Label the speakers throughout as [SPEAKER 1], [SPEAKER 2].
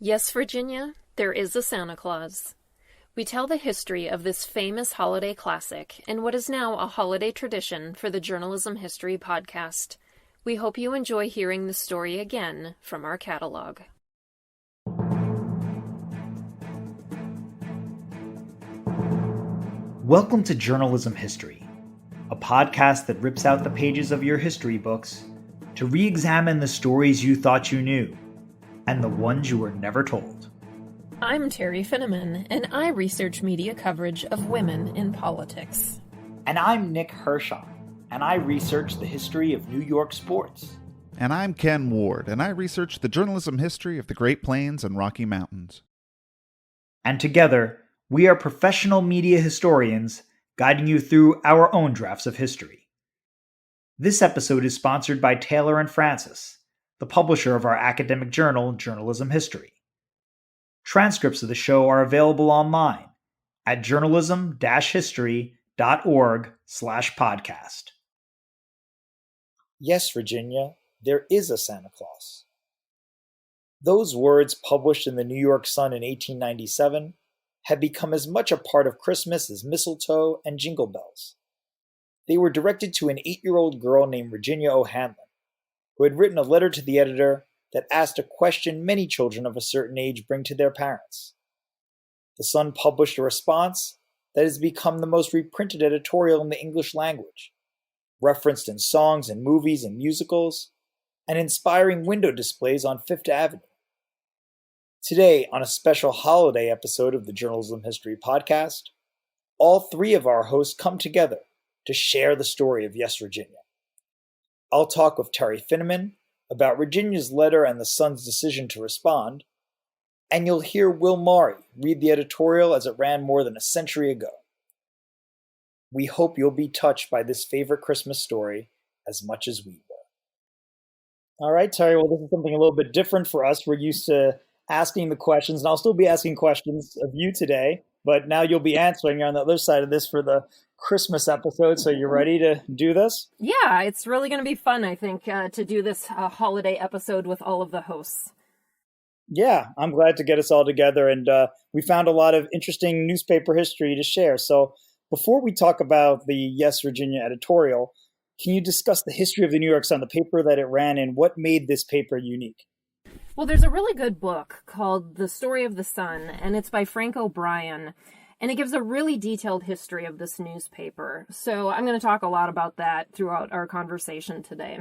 [SPEAKER 1] Yes, Virginia, there is a Santa Claus. We tell the history of this famous holiday classic and what is now a holiday tradition for the Journalism History podcast. We hope you enjoy hearing the story again from our catalog.
[SPEAKER 2] Welcome to Journalism History, a podcast that rips out the pages of your history books to re-examine the stories you thought you knew and the ones you were never told.
[SPEAKER 1] I'm Terry Finneman, and I research media coverage of women in politics.
[SPEAKER 2] And I'm Nick Hershon, and I research the history of New York sports.
[SPEAKER 3] And I'm Ken Ward, and I research the journalism history of the Great Plains and Rocky Mountains.
[SPEAKER 2] And together, we are professional media historians guiding you through our own drafts of history. This episode is sponsored by Taylor and Francis, the publisher of our academic journal, Journalism History. Transcripts of the show are available online at journalism-history.org/podcast.
[SPEAKER 4] Yes, Virginia, there is a Santa Claus. Those words, published in the New York Sun in 1897, had become as much a part of Christmas as mistletoe and jingle bells. They were directed to an 8-year-old girl named Virginia O'Hanlon, who had written a letter to the editor that asked a question many children of a certain age bring to their parents. The Sun published a response that has become the most reprinted editorial in the English language, referenced in songs and movies and musicals, and inspiring window displays on Fifth Avenue. Today, on a special holiday episode of the Journalism History podcast, all three of our hosts come together to share the story of Yes, Virginia. I'll talk with Terry Finneman about Virginia's letter and the Sun's decision to respond, and you'll hear Will Maury read the editorial as it ran more than a century ago. We hope you'll be touched by this favorite Christmas story as much as we were. All right, Terry, well, this is something a little bit different for us. We're used to asking the questions, and I'll still be asking questions of you today, but now you'll be answering. You're on the other side of this for the Christmas episode, so you're ready to do this?
[SPEAKER 1] Yeah, it's really going to be fun, I think, to do this holiday episode with all of the hosts.
[SPEAKER 4] Yeah, I'm glad to get us all together, and we found a lot of interesting newspaper history to share. So before we talk about the Yes, Virginia editorial, can you discuss the history of the New York Sun, the paper that it ran in? What made this paper unique?
[SPEAKER 1] Well, there's a really good book called The Story of the Sun, and it's by Frank O'Brien. And it gives a really detailed history of this newspaper. So I'm going to talk a lot about that throughout our conversation today.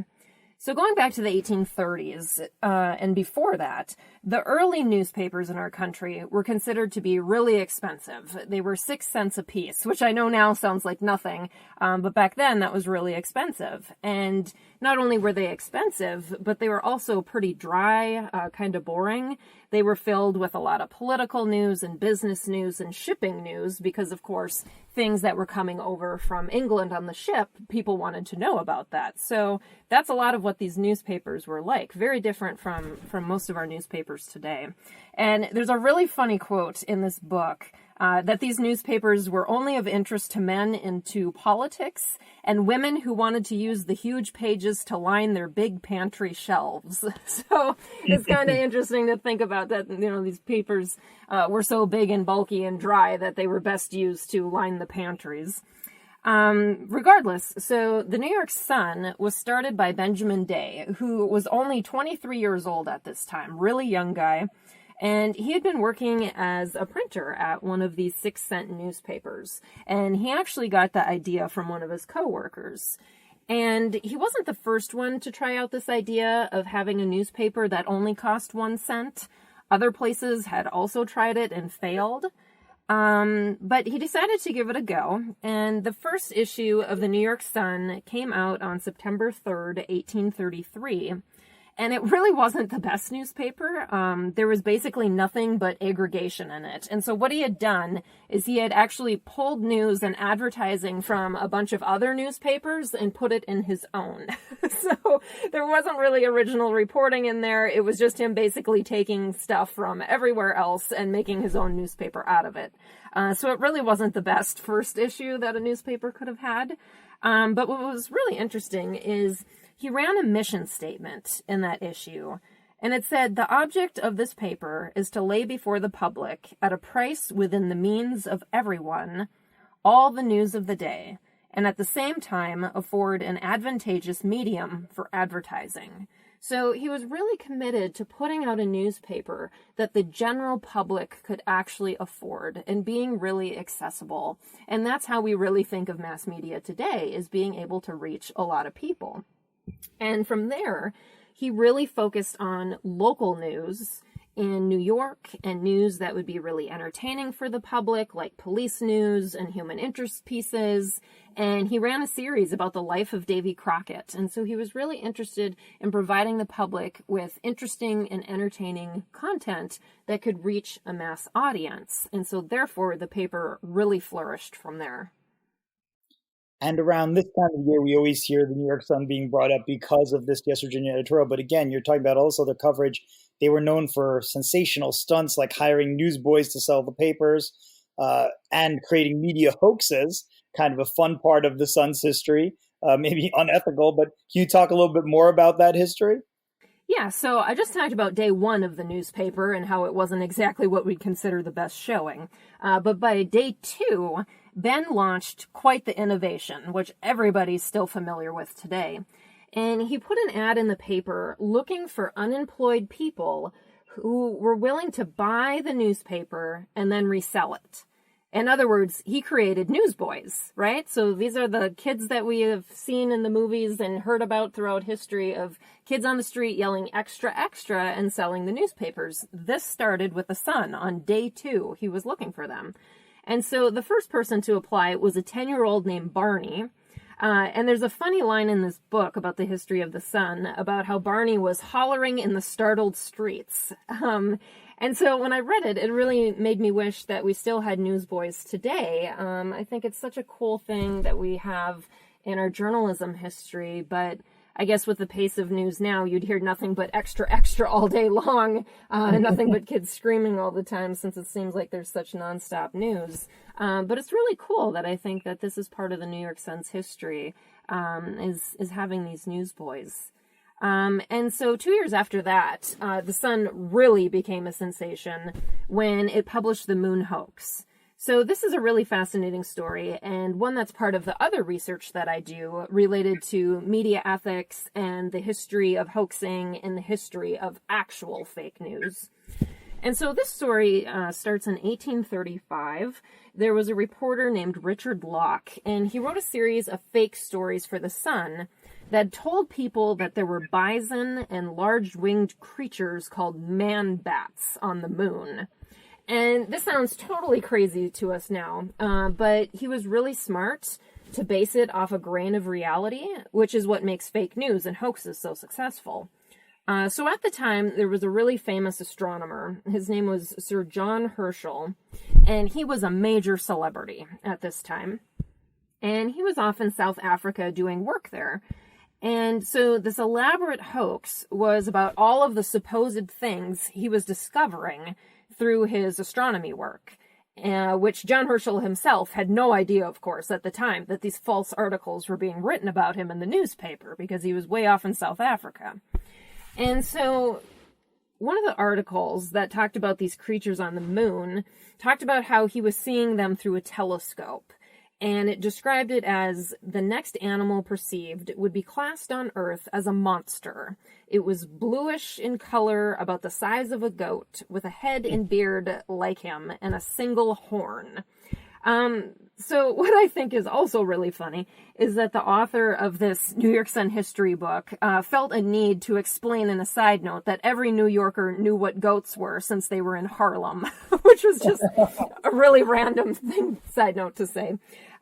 [SPEAKER 1] So going back to the 1830s and before that, the early newspapers in our country were considered to be really expensive. They were 6 cents a piece, which I know now sounds like nothing, but back then that was really expensive. And not only were they expensive, but they were also pretty dry, kind of boring. They were filled with a lot of political news and business news and shipping news because, of course, things that were coming over from England on the ship, people wanted to know about that. So that's a lot of what these newspapers were like, very different from most of our newspapers today. And there's a really funny quote in this book that these newspapers were only of interest to men into politics and women who wanted to use the huge pages to line their big pantry shelves. So it's kind of interesting to think about that, these papers were so big and bulky and dry that they were best used to line the pantries. Regardless, so the New York Sun was started by Benjamin Day, who was only 23 years old at this time, really young guy. And he had been working as a printer at one of these 6-cent newspapers. And he actually got the idea from one of his coworkers. And he wasn't the first one to try out this idea of having a newspaper that only cost 1 cent. Other places had also tried it and failed. But he decided to give it a go. And the first issue of the New York Sun came out on September 3rd, 1833. And it really wasn't the best newspaper. There was basically nothing but aggregation in it. And so what he had done is he had actually pulled news and advertising from a bunch of other newspapers and put it in his own. So there wasn't really original reporting in there. It was just him basically taking stuff from everywhere else and making his own newspaper out of it. So it really wasn't the best first issue that a newspaper could have had. But what was really interesting is he ran a mission statement in that issue. And it said, "The object of this paper is to lay before the public, at a price within the means of everyone, all the news of the day, and at the same time afford an advantageous medium for advertising." So he was really committed to putting out a newspaper that the general public could actually afford and being really accessible. And that's how we really think of mass media today, is being able to reach a lot of people. And from there, he really focused on local news in New York and news that would be really entertaining for the public, like police news and human interest pieces. And he ran a series about the life of Davy Crockett. And so he was really interested in providing the public with interesting and entertaining content that could reach a mass audience. And so therefore, the paper really flourished from there.
[SPEAKER 4] And around this time of year, we always hear the New York Sun being brought up because of this Yes, Virginia editorial. But again, you're talking about also their coverage. They were known for sensational stunts like hiring newsboys to sell the papers and creating media hoaxes, kind of a fun part of the Sun's history, maybe unethical. But can you talk a little bit more about that history?
[SPEAKER 1] Yeah, so I just talked about day one of the newspaper and how it wasn't exactly what we'd consider the best showing. But by day two, Ben launched quite the innovation, which everybody's still familiar with today. And he put an ad in the paper looking for unemployed people who were willing to buy the newspaper and then resell it. In other words, he created newsboys, right? So these are the kids that we have seen in the movies and heard about throughout history, of kids on the street yelling extra, extra and selling the newspapers. This started with the Sun on day two. He was looking for them. And so the first person to apply was a 10-year-old named Barney. And there's a funny line in this book about the history of the Sun about how Barney was hollering in the startled streets. And so when I read it, it really made me wish that we still had newsboys today. I think it's such a cool thing that we have in our journalism history, but I guess with the pace of news now, you'd hear nothing but extra, extra all day long, nothing but kids screaming all the time, since it seems like there's such nonstop news. But it's really cool that I think that this is part of the New York Sun's history, is having these newsboys. And so 2 years after that, the Sun really became a sensation when it published the moon hoax. So this is a really fascinating story, and one that's part of the other research that I do related to media ethics and the history of hoaxing and the history of actual fake news. And so this story starts in 1835. There was a reporter named Richard Locke, and he wrote a series of fake stories for the Sun that told people that there were bison and large winged creatures called man-bats on the moon. And this sounds totally crazy to us now, but he was really smart to base it off a grain of reality, which is what makes fake news and hoaxes so successful. So at the time, there was a really famous astronomer. His name was Sir John Herschel, and he was a major celebrity at this time. And he was off in South Africa doing work there. And so this elaborate hoax was about all of the supposed things he was discovering through his astronomy work, which John Herschel himself had no idea, of course, at the time, that these false articles were being written about him in the newspaper, because he was way off in South Africa. And so one of the articles that talked about these creatures on the moon talked about how he was seeing them through a telescope. And it described it as the next animal perceived would be classed on Earth as a monster. It was bluish in color, about the size of a goat, with a head and beard like him, and a single horn. So what I think is also really funny is that the author of this New York Sun history book felt a need to explain in a side note that every New Yorker knew what goats were since they were in Harlem, which was just a really random side note to say.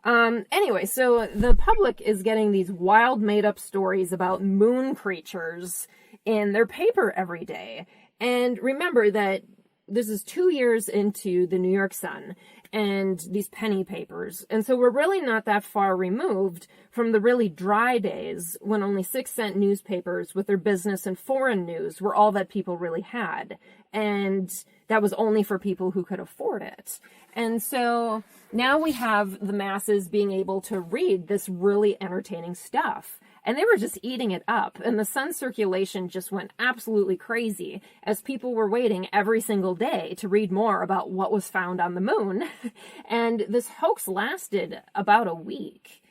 [SPEAKER 1] Anyway, so the public is getting these wild made-up stories about moon creatures in their paper every day. And remember that this is 2 years into the New York Sun and these penny papers. And so we're really not that far removed from the really dry days when only 6-cent newspapers with their business and foreign news were all that people really had. And that was only for people who could afford it. And so now we have the masses being able to read this really entertaining stuff. and they were just eating it up. And the Sun circulation just went absolutely crazy as people were waiting every single day to read more about what was found on the moon. And this hoax lasted about a week.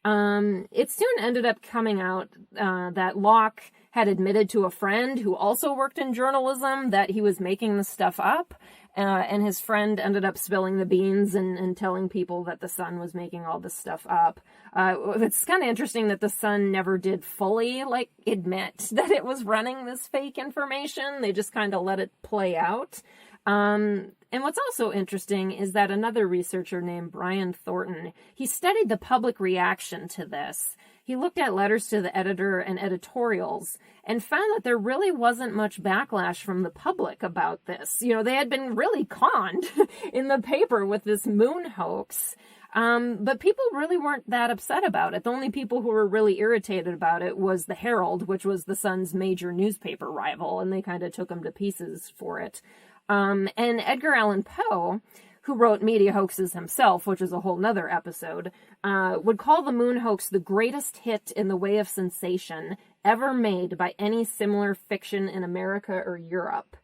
[SPEAKER 1] It soon ended up coming out that Locke had admitted to a friend who also worked in journalism that he was making the stuff up. And his friend ended up spilling the beans and telling people that the Sun was making all this stuff up. It's kind of interesting that the Sun never did fully, admit that it was running this fake information. They just kind of let it play out. And what's also interesting is that another researcher named Brian Thornton, he studied the public reaction to this. He looked at letters to the editor and editorials and found that there really wasn't much backlash from the public about this. They had been really conned in the paper with this moon hoax. But people really weren't that upset about it. The only people who were really irritated about it was the Herald, which was the Sun's major newspaper rival, and they kind of took him to pieces for it. And Edgar Allan Poe, who wrote Media Hoaxes himself, which is a whole nother episode, would call the moon hoax the greatest hit in the way of sensation ever made by any similar fiction in America or Europe.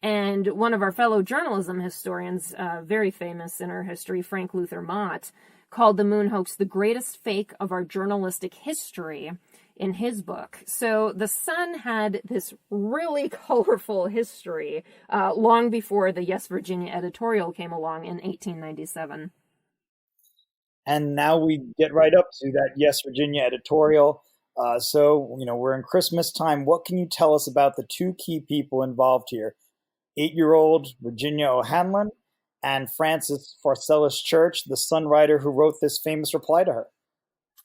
[SPEAKER 1] And one of our fellow journalism historians, very famous in our history, Frank Luther Mott, called the moon hoax the greatest fake of our journalistic history in his book. So the Sun had this really colorful history long before the Yes, Virginia editorial came along in 1897.
[SPEAKER 4] And now we get right up to that Yes, Virginia editorial. So, we're in Christmas time. What can you tell us about the two key people involved here? 8-year-old Virginia O'Hanlon and Frances Pharcellus Church, the Sun writer who wrote this famous reply to her.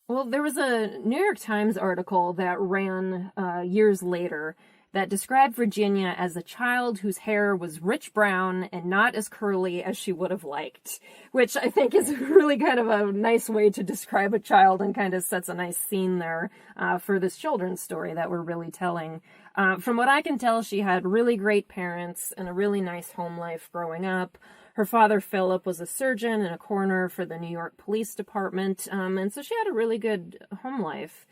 [SPEAKER 1] Well, there was a New York Times article that ran years later that described Virginia as a child whose hair was rich brown and not as curly as she would have liked, which I think is really kind of a nice way to describe a child and kind of sets a nice scene there for this children's story that we're really telling. From what I can tell, she had really great parents and a really nice home life growing up. Her father, Philip, was a surgeon and a coroner for the New York Police Department, and so she had a really good home life.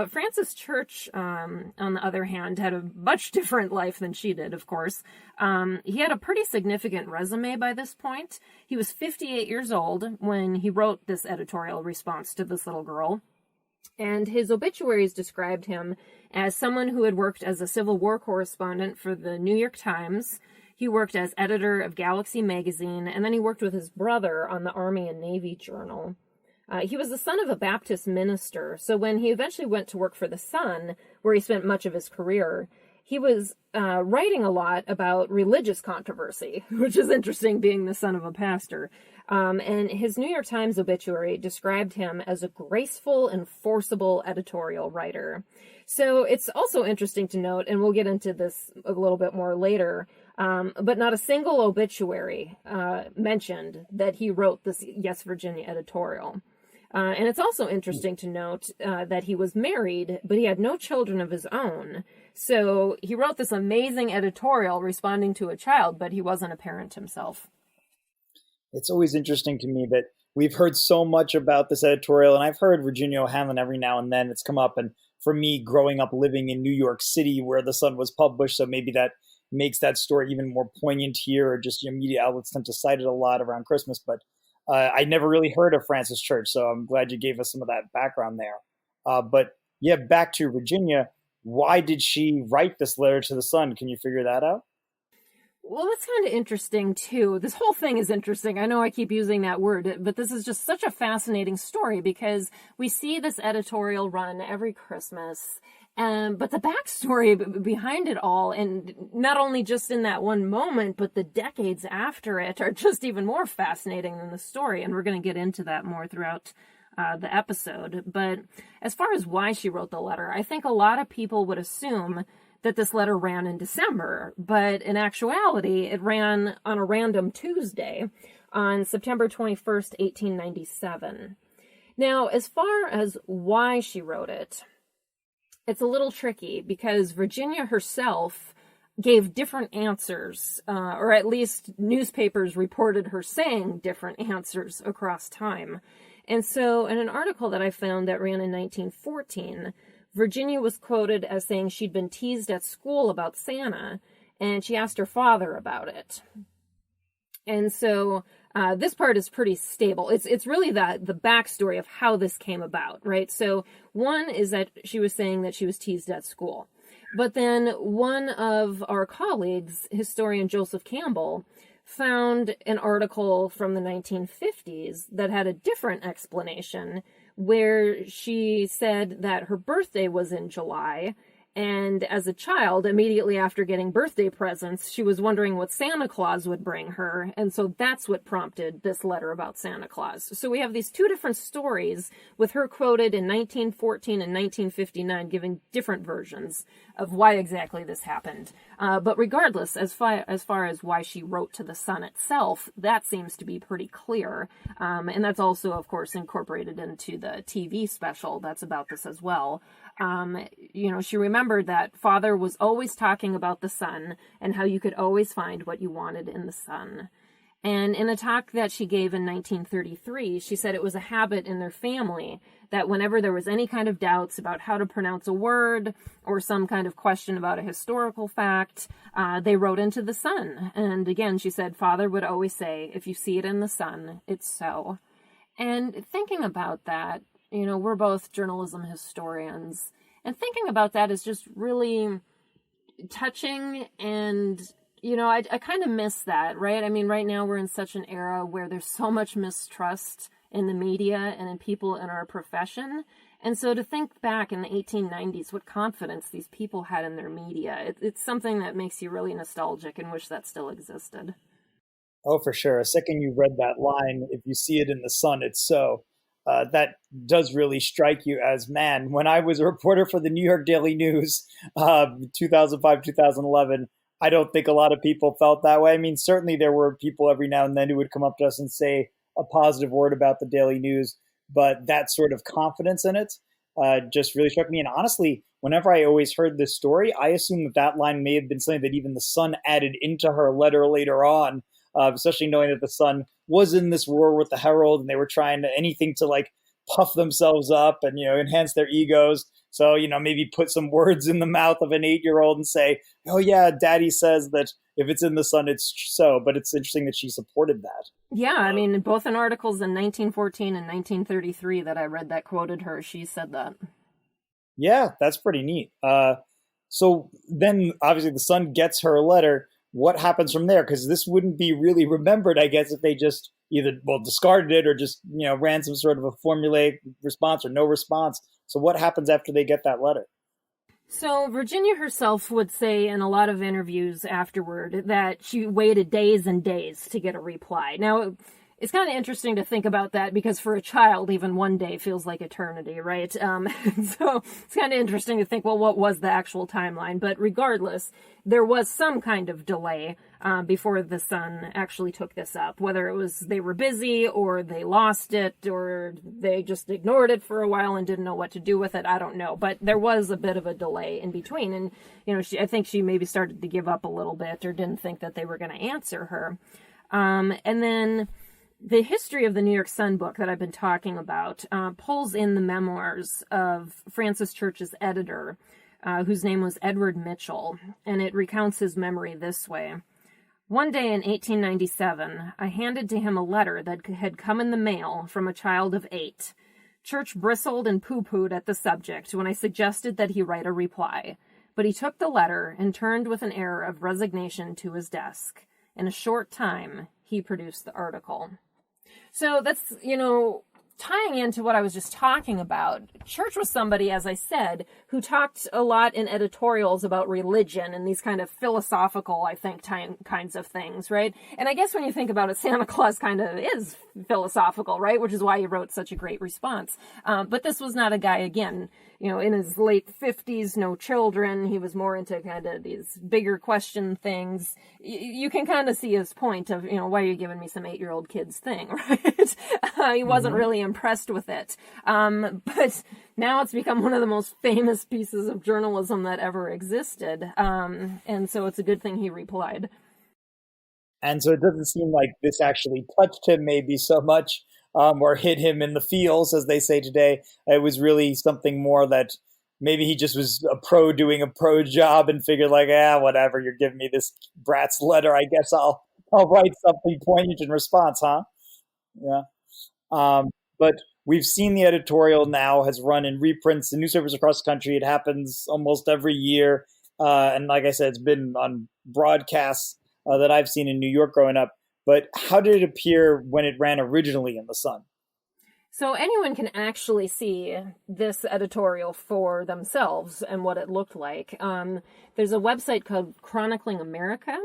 [SPEAKER 1] Francis Church, on the other hand, had a much different life than she did, of course. He had a pretty significant resume by this point. He was 58 years old when he wrote this editorial response to this little girl, and his obituaries described him as someone who had worked as a Civil War correspondent for the New York Times. He worked as editor of Galaxy magazine, and then he worked with his brother on the Army and Navy Journal. He was the son of a Baptist minister, so when he eventually went to work for the Sun, where he spent much of his career, he was writing a lot about religious controversy, which is interesting being the son of a pastor. And his New York Times obituary described him as a graceful and forcible editorial writer. So it's also interesting to note, and we'll get into this a little bit more later, but not a single obituary mentioned that he wrote this Yes, Virginia editorial. And it's also interesting to note that he was married, but he had no children of his own. So he wrote this amazing editorial responding to a child, but he wasn't a parent himself.
[SPEAKER 4] It's always interesting to me that we've heard so much about this editorial, and I've heard Virginia O'Hanlon every now and then. It's come up, and for me, growing up living in New York City where the Sun was published, so maybe that makes that story even more poignant here, or just media outlets tend to cite it a lot around Christmas. But I never really heard of Francis Church, so I'm glad you gave us some of that background there. But yeah, back to Virginia. Why did she write this letter to the Sun? Can you figure that out?
[SPEAKER 1] Well, that's kind of interesting, too. This whole thing is interesting. I know I keep using that word, but this is just such a fascinating story because we see this editorial run every Christmas. But the backstory behind it all, and not only just in that one moment, but the decades after it, are just even more fascinating than the story. And we're going to get into that more throughout the episode. But as far as why she wrote the letter, I think a lot of people would assume that this letter ran in December, but in actuality, it ran on a random Tuesday on September 21st, 1897. Now, as far as why she wrote it, it's a little tricky because Virginia herself gave different answers, or at least newspapers reported her saying different answers across time. And so in an article that I found that ran in 1914, Virginia was quoted as saying she'd been teased at school about Santa, and she asked her father about it. And so this part is pretty stable. It's really the backstory of how this came about, right? So one is that she was saying that she was teased at school. But then one of our colleagues, historian Joseph Campbell, found an article from the 1950s that had a different explanation, where she said that her birthday was in July, and as a child, immediately after getting birthday presents, she was wondering what Santa Claus would bring her, and so that's what prompted this letter about Santa Claus. So we have these two different stories, with her quoted in 1914 and 1959, giving different versions of why exactly this happened. But regardless, as far as why she wrote to the Sun itself, that seems to be pretty clear. And that's also, of course, incorporated into the TV special that's about this as well. She remembered that Father was always talking about the sun and how you could always find what you wanted in the sun. And in a talk that she gave in 1933, she said it was a habit in their family that whenever there was any kind of doubts about how to pronounce a word or some kind of question about a historical fact, they wrote into the sun. And again, she said, Father would always say, if you see it in the sun, it's so. And thinking about that, we're both journalism historians, and thinking about that is just really touching. And, I kind of miss that, right? I mean, right now we're in such an era where there's so much mistrust in the media and in people in our profession. And so to think back in the 1890s, what confidence these people had in their media, it's something that makes you really nostalgic and wish that still existed.
[SPEAKER 4] Oh, for sure. A second you read that line, if you see it in the sun, it's so. That does really strike you as, man, when I was a reporter for the New York Daily News, 2005, 2011, I don't think a lot of people felt that way. I mean, certainly there were people every now and then who would come up to us and say a positive word about the Daily News, but that sort of confidence in it just really struck me. And honestly, whenever I always heard this story, I assumed that line may have been something that even the Sun added into her letter later on, especially knowing that the Sun was in this war with the Herald and they were trying to anything to like puff themselves up and, enhance their egos. So, maybe put some words in the mouth of an 8-year-old and say, oh yeah, daddy says that if it's in the sun, it's so. But it's interesting that she supported that.
[SPEAKER 1] Yeah, I mean, both in articles in 1914 and 1933 that I read that quoted her, she said that.
[SPEAKER 4] Yeah, that's pretty neat. So then obviously the Sun gets her letter. What happens from there? Because this wouldn't be really remembered, I guess, if they just either, discarded it or just, ran some sort of a formulaic response or no response. So what happens after they get that letter?
[SPEAKER 1] So Virginia herself would say in a lot of interviews afterward that she waited days and days to get a reply. Now, it's kind of interesting to think about that because for a child, even one day feels like eternity, right? So it's kind of interesting to think, well, what was the actual timeline? But regardless, there was some kind of delay before the Sun actually took this up, whether it was they were busy or they lost it or they just ignored it for a while and didn't know what to do with it. I don't know. But there was a bit of a delay in between. And, I think she maybe started to give up a little bit or didn't think that they were going to answer her. And then the history of the New York Sun book that I've been talking about pulls in the memoirs of Francis Church's editor, whose name was Edward Mitchell, and it recounts his memory this way. One day in 1897, I handed to him a letter that had come in the mail from a child of 8. Church bristled and pooh-poohed at the subject when I suggested that he write a reply, but he took the letter and turned with an air of resignation to his desk. In a short time, he produced the article. So that's, tying into what I was just talking about. Church was somebody, as I said, who talked a lot in editorials about religion and these kind of philosophical, I think, kinds of things, right? And I guess when you think about it, Santa Claus kind of is philosophical, right? Which is why he wrote such a great response. But this was not a guy, again, in his late 50s, no children. He was more into kind of these bigger question things. You can kind of see his point of, why are you giving me some 8-year-old kids thing, right? He wasn't really impressed with it. But now it's become one of the most famous pieces of journalism that ever existed. And so it's a good thing he replied.
[SPEAKER 4] And so it doesn't seem like this actually touched him maybe so much or hit him in the feels, as they say today. It was really something more that maybe he just was a pro doing a pro job and figured like, whatever, you're giving me this brat's letter. I guess I'll write something poignant in response, huh? Yeah. But we've seen the editorial now has run in reprints in newspapers across the country. It happens almost every year. And like I said, it's been on broadcasts that I've seen in New York growing up. But how did it appear when it ran originally in the Sun?
[SPEAKER 1] So anyone can actually see this editorial for themselves and what it looked like. There's a website called Chronicling America,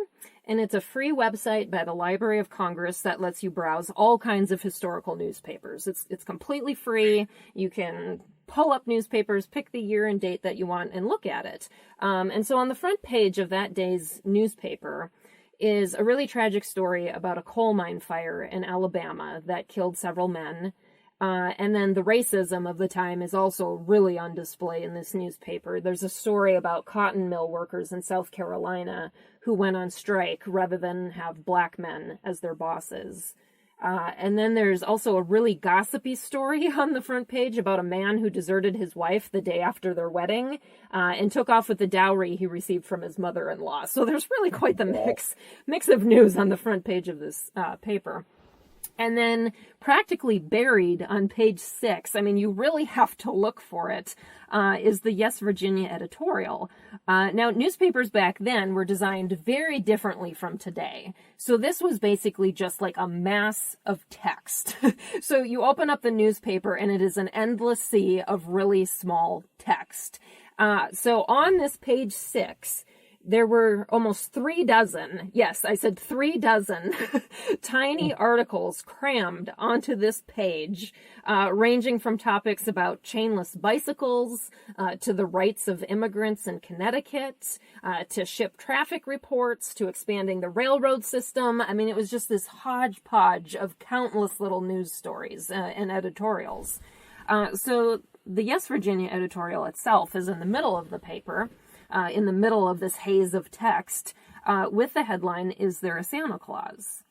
[SPEAKER 1] and it's a free website by the Library of Congress that lets you browse all kinds of historical newspapers. It's completely free. You can pull up newspapers, pick the year and date that you want, and look at it. And so on the front page of that day's newspaper is a really tragic story about a coal mine fire in Alabama that killed several men. And then the racism of the time is also really on display in this newspaper. There's a story about cotton mill workers in South Carolina who went on strike rather than have black men as their bosses. And then there's also a really gossipy story on the front page about a man who deserted his wife the day after their wedding and took off with the dowry he received from his mother-in-law. So there's really quite the mix of news on the front page of this paper. And then practically buried on page 6, I mean, you really have to look for it, is the Yes, Virginia editorial. Now, newspapers back then were designed very differently from today. So this was basically just like a mass of text. So you open up the newspaper and it is an endless sea of really small text. So on this page 6, there were almost 36, yes, I said 36 tiny articles crammed onto this page, ranging from topics about chainless bicycles, to the rights of immigrants in Connecticut, to ship traffic reports, to expanding the railroad system. I mean, it was just this hodgepodge of countless little news stories and editorials. So the Yes, Virginia editorial itself is in the middle of the paper. In the middle of this haze of text, with the headline, "Is There a Santa Claus?"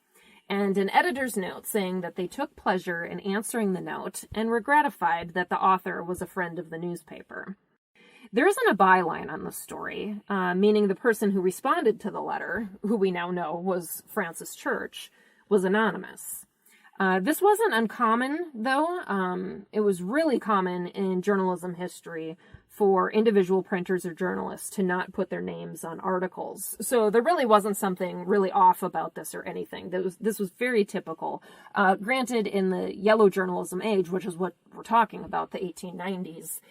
[SPEAKER 1] And an editor's note saying that they took pleasure in answering the note and were gratified that the author was a friend of the newspaper. There isn't a byline on the story, meaning the person who responded to the letter, who we now know was Francis Church, was anonymous. This wasn't uncommon, though. It was really common in journalism history for individual printers or journalists to not put their names on articles. So there really wasn't something really off about this or anything. This was very typical. Granted, in the yellow journalism age, which is what we're talking about, the 1890s,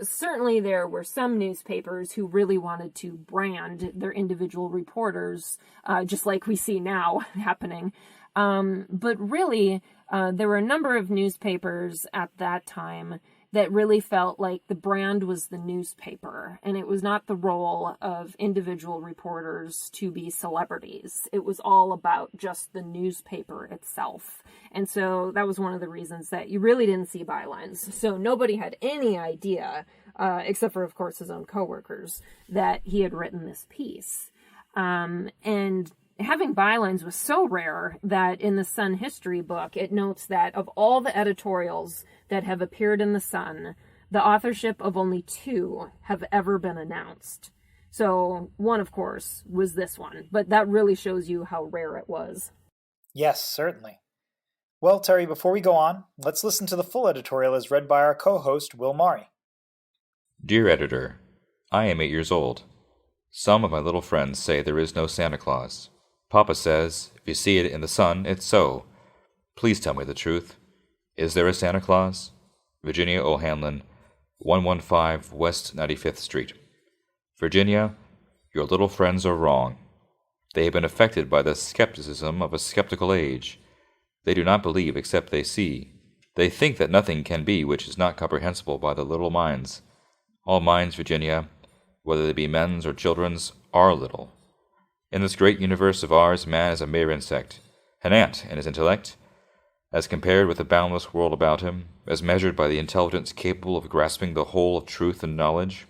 [SPEAKER 1] certainly there were some newspapers who really wanted to brand their individual reporters, just like we see now happening. But really, there were a number of newspapers at that time that really felt like the brand was the newspaper, and it was not the role of individual reporters to be celebrities. It was all about just the newspaper itself. And so that was one of the reasons that you really didn't see bylines. So nobody had any idea, except for, of course, his own coworkers, that he had written this piece. And having bylines was so rare that in the Sun history book, it notes that of all the editorials that have appeared in the Sun, the authorship of only 2 have ever been announced. So one, of course, was this one, but that really shows you how rare it was.
[SPEAKER 4] Yes, certainly. Well, Terry, before we go on, let's listen to the full editorial as read by our co-host, Will Maury.
[SPEAKER 5] Dear Editor, I am 8 years old. Some of my little friends say there is no Santa Claus. Papa says, if you see it in the Sun, it's so. Please tell me the truth. Is there a Santa Claus? Virginia O'Hanlon, 115 West 95th Street. Virginia, your little friends are wrong. They have been affected by the skepticism of a skeptical age. They do not believe except they see. They think that nothing can be which is not comprehensible by the little minds. All minds, Virginia, whether they be men's or children's, are little. In this great universe of ours, man is a mere insect, an ant in his intellect, as compared with the boundless world about him, as measured by the intelligence capable of grasping the whole of truth and knowledge.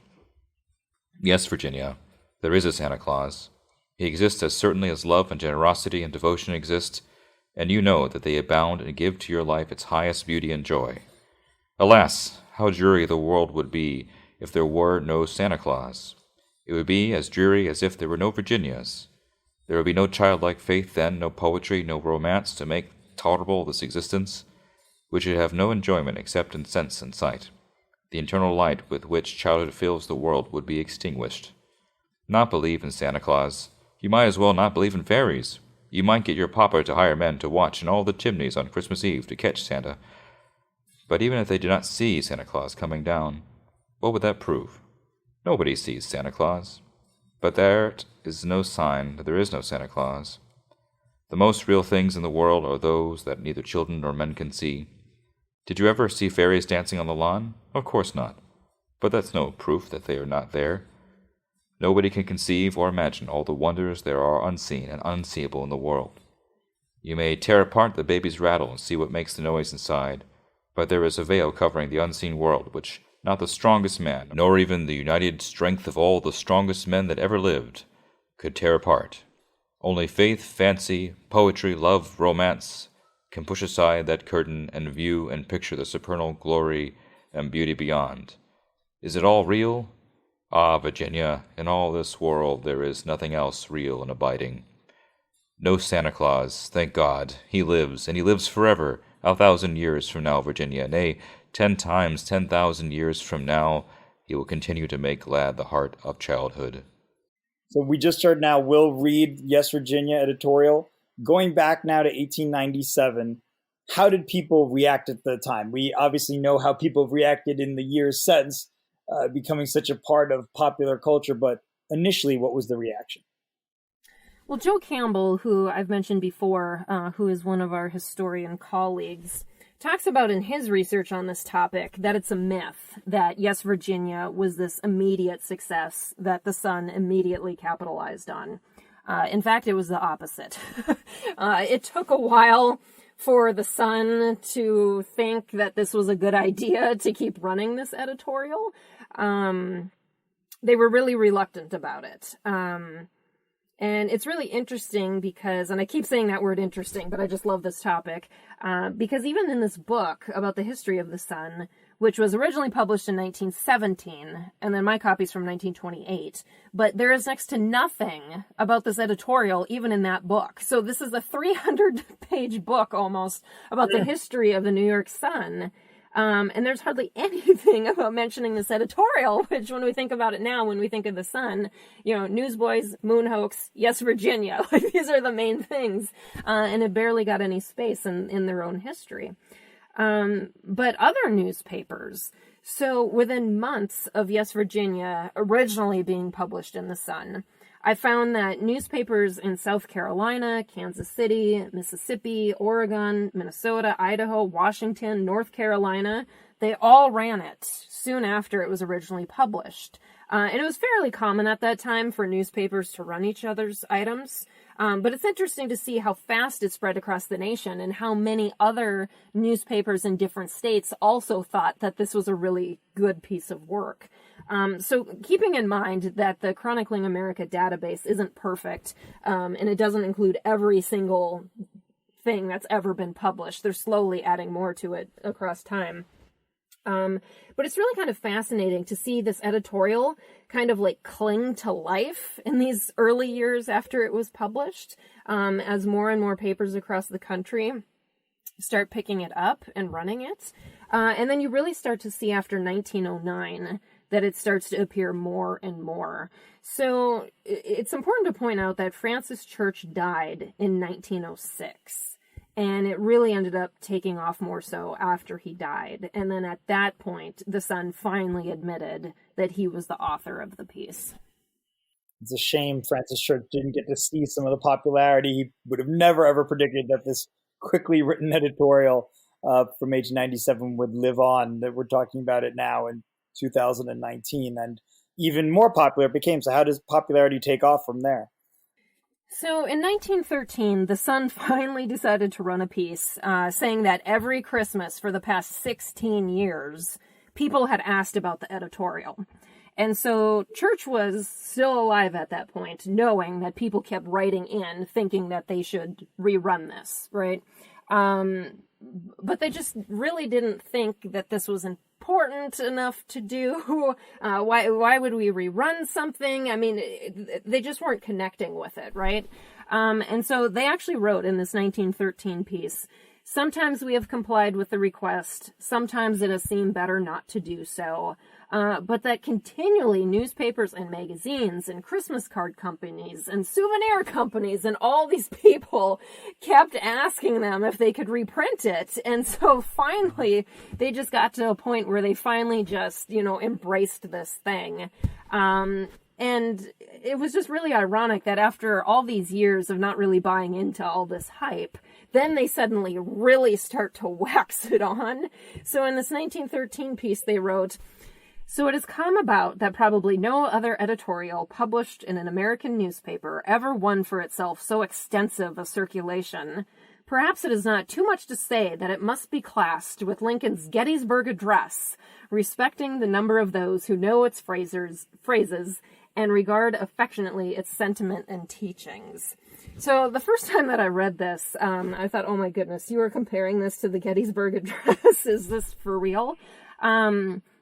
[SPEAKER 5] Yes, Virginia, there is a Santa Claus. He exists as certainly as love and generosity and devotion exist, and you know that they abound and give to your life its highest beauty and joy. Alas, how dreary the world would be if there were no Santa Claus. It would be as dreary as if there were no Virginias. There would be no childlike faith then, no poetry, no romance to make tolerable this existence, which should have no enjoyment except in sense and sight. The eternal light with which childhood fills the world would be extinguished. Not believe in Santa Claus. You might as well not believe in fairies. You might get your papa to hire men to watch in all the chimneys on Christmas Eve to catch Santa. But even if they did not see Santa Claus coming down, what would that prove? Nobody sees Santa Claus. But that is no sign that there is no Santa Claus. The most real things in the world are those that neither children nor men can see. Did you ever see fairies dancing on the lawn? Of course not. But that's no proof that they are not there. Nobody can conceive or imagine all the wonders there are unseen and unseeable in the world. You may tear apart the baby's rattle and see what makes the noise inside, but there is a veil covering the unseen world which not the strongest man, nor even the united strength of all the strongest men that ever lived, could tear apart. Only faith, fancy, poetry, love, romance can push aside that curtain and view and picture the supernal glory and beauty beyond. Is it all real? Ah, Virginia, in all this world there is nothing else real and abiding. No Santa Claus, thank God. He lives, and he lives forever, 1,000 years from now, Virginia. Nay, 10 times 10,000 years from now, he will continue to make glad the heart of childhood.
[SPEAKER 4] So we just heard now Will Reed, Yes, Virginia editorial. Going back now to 1897, how did people react at the time? We obviously know how people have reacted in the years since, becoming such a part of popular culture, but initially, what was the reaction?
[SPEAKER 1] Well, Joe Campbell, who I've mentioned before, who is one of our historian colleagues, talks about in his research on this topic that it's a myth that Yes, Virginia was this immediate success that the Sun immediately capitalized on. In fact, it was the opposite. It took a while for the Sun to think that this was a good idea to keep running this editorial. They were really reluctant about it. And it's really interesting because, and I keep saying that word interesting, but I just love this topic, because even in this book about the history of the Sun, which was originally published in 1917, and then my copy's from 1928, but there is next to nothing about this editorial even in that book. So this is a 300-page book almost about the history of the New York Sun. And there's hardly anything about mentioning this editorial, which when we think about it now, when we think of the Sun, Newsboys, Moon Hoax, Yes, Virginia, like these are the main things. And it barely got any space in their own history. But other newspapers, so within months of Yes, Virginia originally being published in the Sun, I found that newspapers in South Carolina, Kansas City, Mississippi, Oregon, Minnesota, Idaho, Washington, North Carolina, they all ran it soon after it was originally published. And it was fairly common at that time for newspapers to run each other's items. But it's interesting to see how fast it spread across the nation and how many other newspapers in different states also thought that this was a really good piece of work. So keeping in mind that the Chronicling America database isn't perfect, and it doesn't include every single thing that's ever been published, they're slowly adding more to it across time. But it's really kind of fascinating to see this editorial kind of like cling to life in these early years after it was published, as more and more papers across the country start picking it up and running it. And then you really start to see after 1909 that it starts to appear more and more. So it's important to point out that Francis Church died in 1906. And it really ended up taking off more so after he died. And then at that point, the Sun finally admitted that he was the author of the piece.
[SPEAKER 4] It's a shame Francis Church didn't get to see some of the popularity. He would have never, ever predicted that this quickly written editorial from age 97 would live on, that we're talking about it now in 2019. And even more popular it became. So how does popularity take off from there?
[SPEAKER 1] So in 1913, the Sun finally decided to run a piece saying that every Christmas for the past 16 years, people had asked about the editorial. And so Church was still alive at that point, knowing that people kept writing in, thinking that they should rerun this, right? but they just really didn't think that this was important enough to do. Why would we rerun something? I mean, they just weren't connecting with it, right? And so they actually wrote in this 1913 piece, "Sometimes we have complied with the request. Sometimes it has seemed better not to do so. But that continually newspapers and magazines and Christmas card companies and souvenir companies and all these people kept asking them if they could reprint it. And so finally, they just got to a point where they finally just, embraced this thing. And it was just really ironic that after all these years of not really buying into all this hype, then they suddenly really start to wax it on. So in this 1913 piece, they wrote, "So it has come about that probably no other editorial published in an American newspaper ever won for itself so extensive a circulation. Perhaps it is not too much to say that it must be classed with Lincoln's Gettysburg Address, respecting the number of those who know its phrases and regard affectionately its sentiment and teachings." So the first time that I read this, I thought, oh my goodness, you are comparing this to the Gettysburg Address? Is this for real?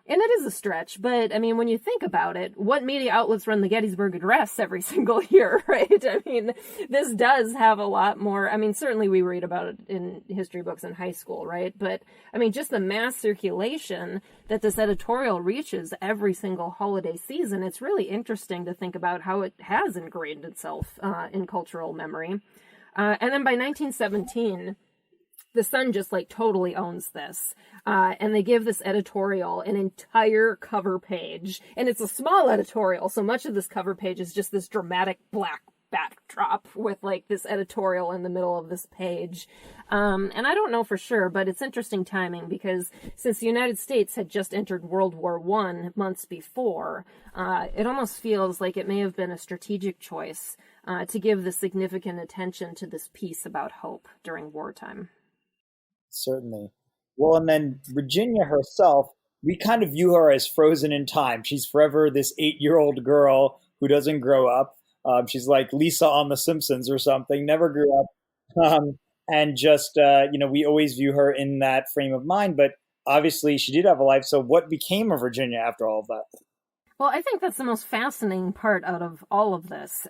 [SPEAKER 1] And it is a stretch, but I mean, when you think about it, what media outlets run the Gettysburg Address every single year, right? I mean, this does have a lot more. I mean, certainly we read about it in history books in high school, right? But I mean, just the mass circulation that this editorial reaches every single holiday season, it's really interesting to think about how it has ingrained itself in cultural memory. And then by 1917, the Sun just totally owns this. And they give this editorial an entire cover page. And it's a small editorial, so much of this cover page is just this dramatic black backdrop with this editorial in the middle of this page. And I don't know for sure, but it's interesting timing because since the United States had just entered World War I months before, it almost feels like it may have been a strategic choice to give the significant attention to this piece about hope during wartime.
[SPEAKER 4] Certainly. Well, and then Virginia herself, we kind of view her as frozen in time. She's forever this 8-year-old girl who doesn't grow up. She's like Lisa on The Simpsons or something, never grew up. And just, we always view her in that frame of mind. But obviously she did have a life. So what became of Virginia after all of that?
[SPEAKER 1] Well, I think that's the most fascinating part out of all of this.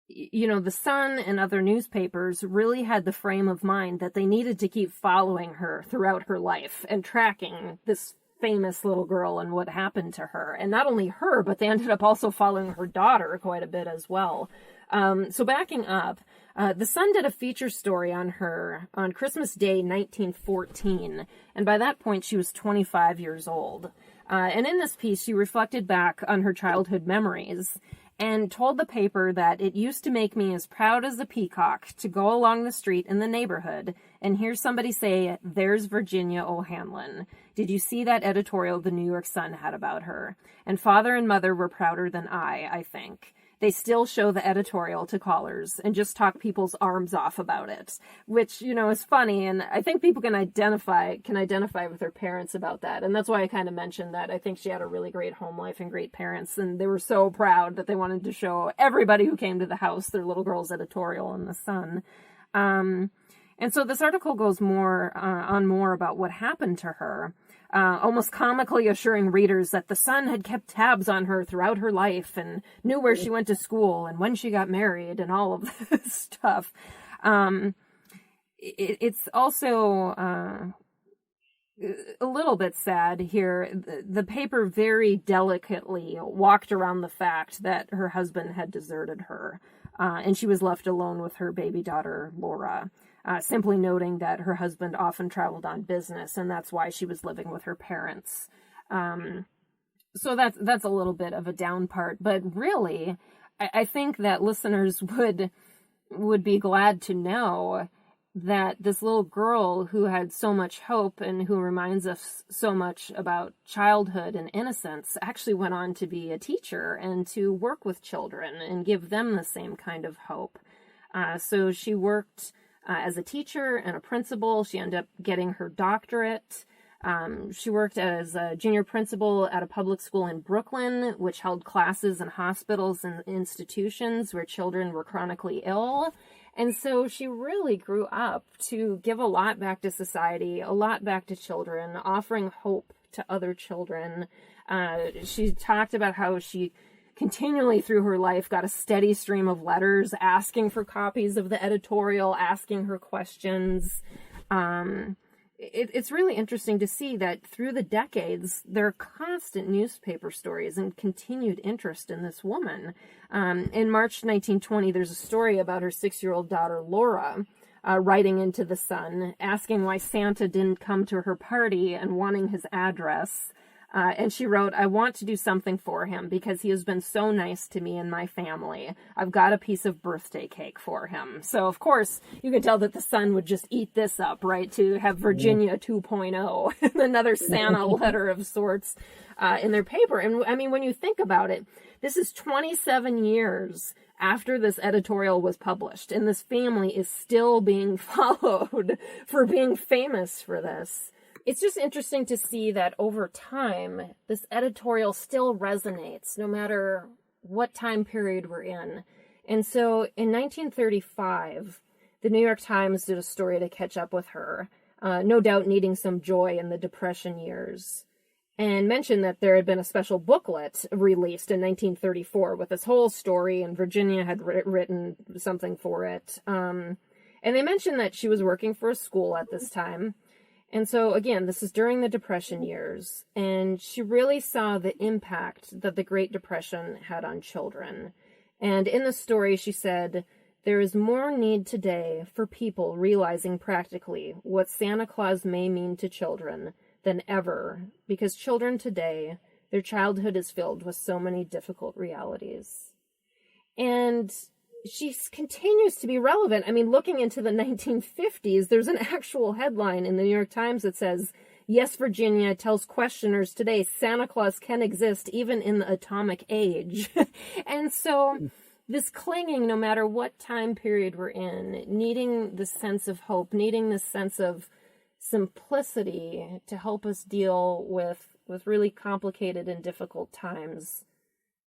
[SPEAKER 1] The Sun and other newspapers really had the frame of mind that they needed to keep following her throughout her life and tracking this famous little girl and what happened to her. And not only her, but they ended up also following her daughter quite a bit as well. So backing up, the Sun did a feature story on her on Christmas Day, 1914. And by that point, she was 25 years old. And in this piece, she reflected back on her childhood memories and told the paper that it used to make me as proud as a peacock to go along the street in the neighborhood and hear somebody say, "There's Virginia O'Hanlon. Did you see that editorial the New York Sun had about her?" And father and mother were prouder than I think. They still show the editorial to callers and just talk people's arms off about it, which, is funny. And I think people can identify with their parents about that. And that's why I kind of mentioned that I think she had a really great home life and great parents. And they were so proud that they wanted to show everybody who came to the house their little girl's editorial in the Sun. And so this article goes more about what happened to her. Almost comically assuring readers that the Sun had kept tabs on her throughout her life and knew where she went to school and when she got married and all of this stuff. It's also a little bit sad here. The paper very delicately walked around the fact that her husband had deserted her, and she was left alone with her baby daughter, Laura. Simply noting that her husband often traveled on business, and that's why she was living with her parents. So that's a little bit of a down part, but really, I think that listeners would be glad to know that this little girl who had so much hope and who reminds us so much about childhood and innocence actually went on to be a teacher and to work with children and give them the same kind of hope. So she worked as a teacher and a principal. She ended up getting her doctorate. She worked as a junior principal at a public school in Brooklyn, which held classes in hospitals and institutions where children were chronically ill. And so she really grew up to give a lot back to society, a lot back to children, offering hope to other children. She talked about how she continually through her life got a steady stream of letters asking for copies of the editorial, asking her questions. It's really interesting to see that through the decades, there are constant newspaper stories and continued interest in this woman. In March 1920, there's a story about her 6-year-old daughter, Laura, writing into the Sun, asking why Santa didn't come to her party and wanting his address. And she wrote, "I want to do something for him because he has been so nice to me and my family. I've got a piece of birthday cake for him." So, of course, you could tell that the Sun would just eat this up, right, to have Virginia 2.0, another Santa letter of sorts in their paper. And, I mean, when you think about it, this is 27 years after this editorial was published, and this family is still being followed for being famous for this. It's just interesting to see that over time, this editorial still resonates no matter what time period we're in. And so in 1935, the New York Times did a story to catch up with her, no doubt needing some joy in the Depression years, and mentioned that there had been a special booklet released in 1934 with this whole story, and Virginia had written something for it. And they mentioned that she was working for a school at this time. And so, again, this is during the Depression years, and she really saw the impact that the Great Depression had on children. And in the story, she said, "There is more need today for people realizing practically what Santa Claus may mean to children than ever, because children today, their childhood is filled with so many difficult realities." And she continues to be relevant. I mean, looking into the 1950s, there's an actual headline in the New York Times that says, "Yes, Virginia tells questioners today Santa Claus can exist even in the atomic age." And so this clinging, no matter what time period we're in, needing this sense of hope, needing this sense of simplicity to help us deal with really complicated and difficult times,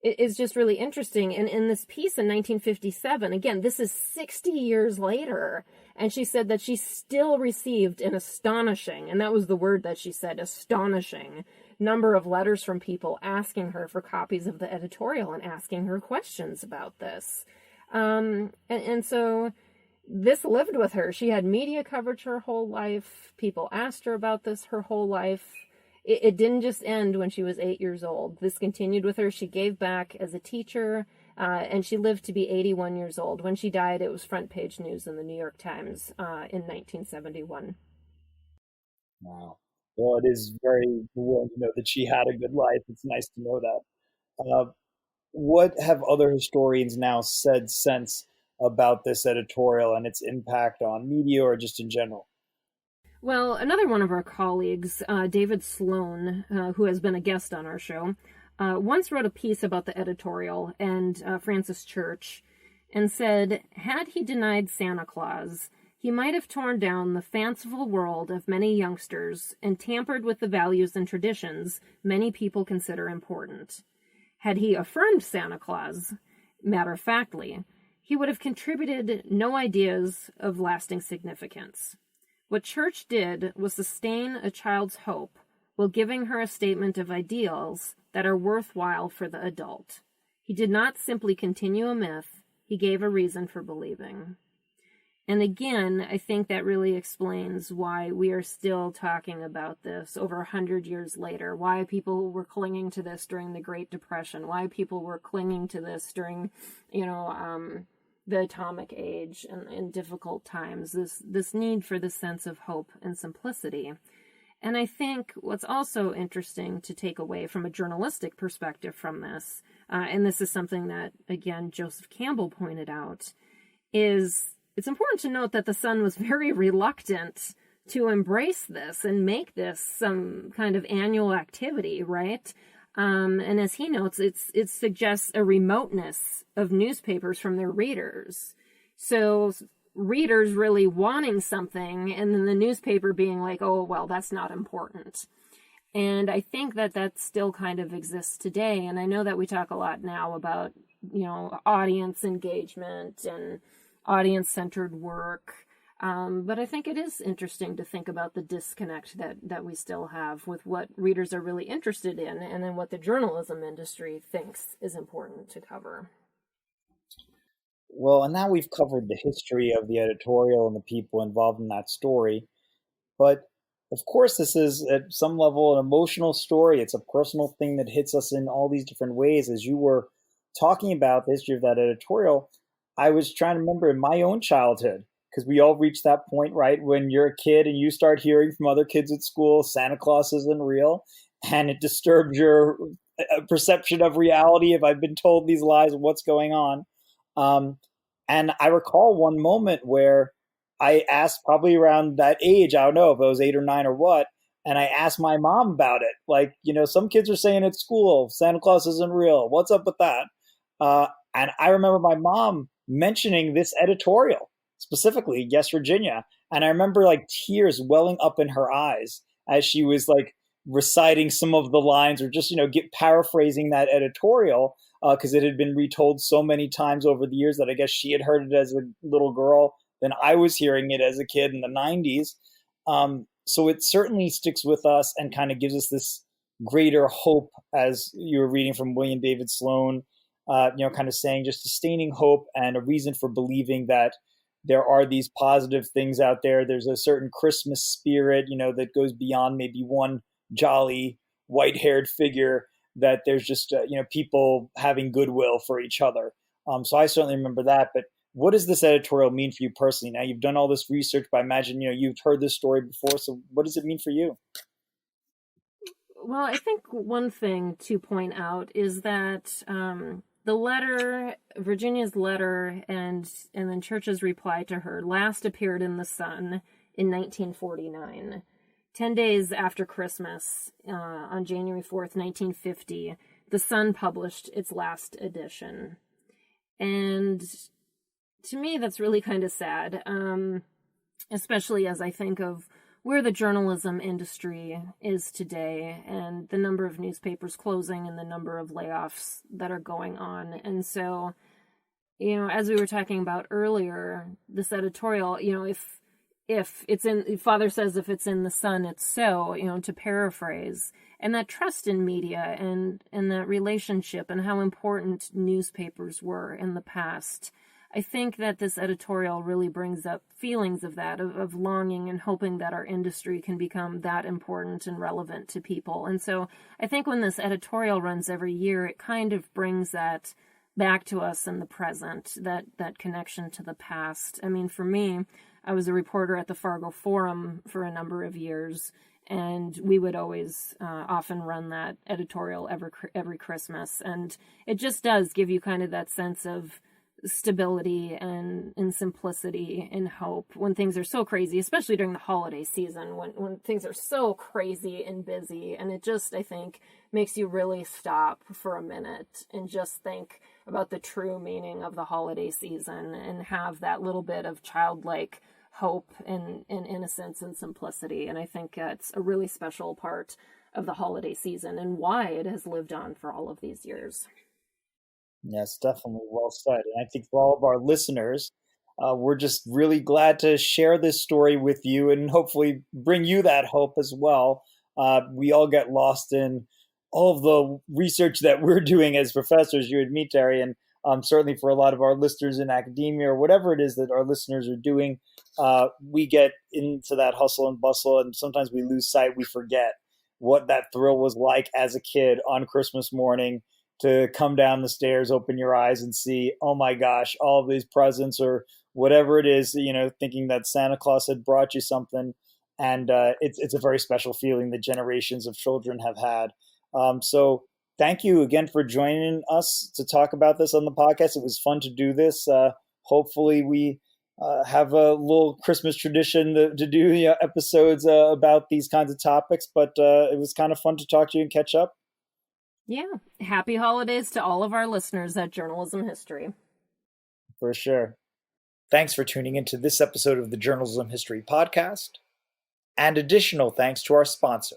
[SPEAKER 1] is just really interesting. And in this piece in 1957, again, this is 60 years later, and she said that she still received an astonishing, and that was the word that she said, astonishing, number of letters from people asking her for copies of the editorial and asking her questions about this. And so this lived with her. She had media coverage her whole life. People asked her about this her whole life. It didn't just end when she was 8 years old. This continued with her. She gave back as a teacher, and she lived to be 81 years old. When she died, it was front page news in the New York Times in 1971.
[SPEAKER 4] Wow. Well, it is very rewarding to know that she had a good life. It's nice to know that. What have other historians now said since about this editorial and its impact on media or just in general?
[SPEAKER 1] Well, another one of our colleagues, David Sloan, who has been a guest on our show, once wrote a piece about the editorial and Francis Church and said, "Had he denied Santa Claus, he might have torn down the fanciful world of many youngsters and tampered with the values and traditions many people consider important. Had he affirmed Santa Claus, matter-of-factly, he would have contributed no ideas of lasting significance. What Church did was sustain a child's hope while giving her a statement of ideals that are worthwhile for the adult. He did not simply continue a myth, he gave a reason for believing." And again, I think that really explains why we are still talking about this over 100 years later, why people were clinging to this during the Great Depression, why people were clinging to this during, the atomic age and difficult times, this need for this sense of hope and simplicity. And I think what's also interesting to take away from a journalistic perspective from this, and this is something that, again, Joseph Campbell pointed out, is it's important to note that the Sun was very reluctant to embrace this and make this some kind of annual activity, right? And as he notes, it suggests a remoteness of newspapers from their readers. So readers really wanting something, and then the newspaper being like, "Oh, well, that's not important." And I think that still kind of exists today. And I know that we talk a lot now about, audience engagement and audience-centered work. But I think it is interesting to think about the disconnect that we still have with what readers are really interested in and then what the journalism industry thinks is important to cover.
[SPEAKER 4] Well, and now we've covered the history of the editorial and the people involved in that story. But of course, this is at some level an emotional story. It's a personal thing that hits us in all these different ways. As you were talking about the history of that editorial, I was trying to remember in my own childhood, because we all reach that point, right, when you're a kid and you start hearing from other kids at school, Santa Claus isn't real, and it disturbs your perception of reality if I've been told these lies of what's going on. And I recall one moment where I asked, probably around that age, I don't know if I was 8 or 9 or what, and I asked my mom about it. Like, some kids are saying at school, Santa Claus isn't real. What's up with that? And I remember my mom mentioning this editorial, specifically, Yes, Virginia. And I remember like tears welling up in her eyes as she was like reciting some of the lines or just, paraphrasing that editorial because it had been retold so many times over the years that I guess she had heard it as a little girl than I was hearing it as a kid in the 90s. So it certainly sticks with us and kind of gives us this greater hope, as you were reading from William David Sloan, kind of saying just sustaining hope and a reason for believing that there are these positive things out there. There's a certain Christmas spirit, that goes beyond maybe one jolly white-haired figure, that there's just, people having goodwill for each other. So I certainly remember that. But what does this editorial mean for you personally? Now you've done all this research, but I imagine, you've heard this story before. So what does it mean for you?
[SPEAKER 1] Well, I think one thing to point out is that the letter, Virginia's letter, and then Church's reply to her last appeared in The Sun in 1949. 10 days after Christmas, on January 4th, 1950, The Sun published its last edition. And to me, that's really kind of sad, especially as I think of where the journalism industry is today and the number of newspapers closing and the number of layoffs that are going on. And so, as we were talking about earlier, this editorial, if it's in, Father says, if it's in The Sun, it's so, to paraphrase, and that trust in media and that relationship and how important newspapers were in the past. I think that this editorial really brings up feelings of that, of longing and hoping that our industry can become that important and relevant to people. And so I think when this editorial runs every year, it kind of brings that back to us in the present, that connection to the past. I mean, for me, I was a reporter at the Fargo Forum for a number of years, and we would always often run that editorial every Christmas. And it just does give you kind of that sense of stability and simplicity and hope when things are so crazy, especially during the holiday season when things are so crazy and busy. And it just, I think, makes you really stop for a minute and just think about the true meaning of the holiday season and have that little bit of childlike hope and innocence and simplicity. And I think it's a really special part of the holiday season and why it has lived on for all of these years.
[SPEAKER 4] Yes, definitely well said. And I think for all of our listeners, we're just really glad to share this story with you and hopefully bring you that hope as well. We all get lost in all of the research that we're doing as professors, you and me, Terry, and certainly for a lot of our listeners in academia or whatever it is that our listeners are doing, we get into that hustle and bustle, and sometimes we lose sight, we forget what that thrill was like as a kid on Christmas morning, to come down the stairs, open your eyes and see, oh my gosh, all of these presents or whatever it is, thinking that Santa Claus had brought you something. And it's a very special feeling that generations of children have had. So thank you again for joining us to talk about this on the podcast. It was fun to do this. Hopefully we have a little Christmas tradition to do episodes about these kinds of topics, but it was kind of fun to talk to you and catch up.
[SPEAKER 1] Yeah. Happy holidays to all of our listeners at Journalism History.
[SPEAKER 4] For sure. Thanks for tuning into this episode of the Journalism History Podcast. And additional thanks to our sponsor,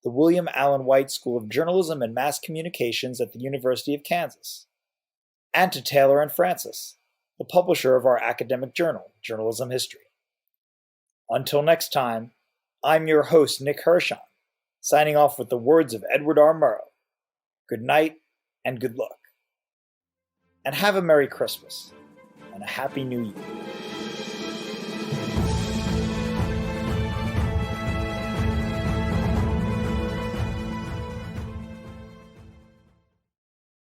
[SPEAKER 4] the William Allen White School of Journalism and Mass Communications at the University of Kansas. And to Taylor and Francis, the publisher of our academic journal, Journalism History. Until next time, I'm your host, Nick Hirshon, signing off with the words of Edward R. Murrow. Good night and good luck. And have a Merry Christmas and a Happy New Year.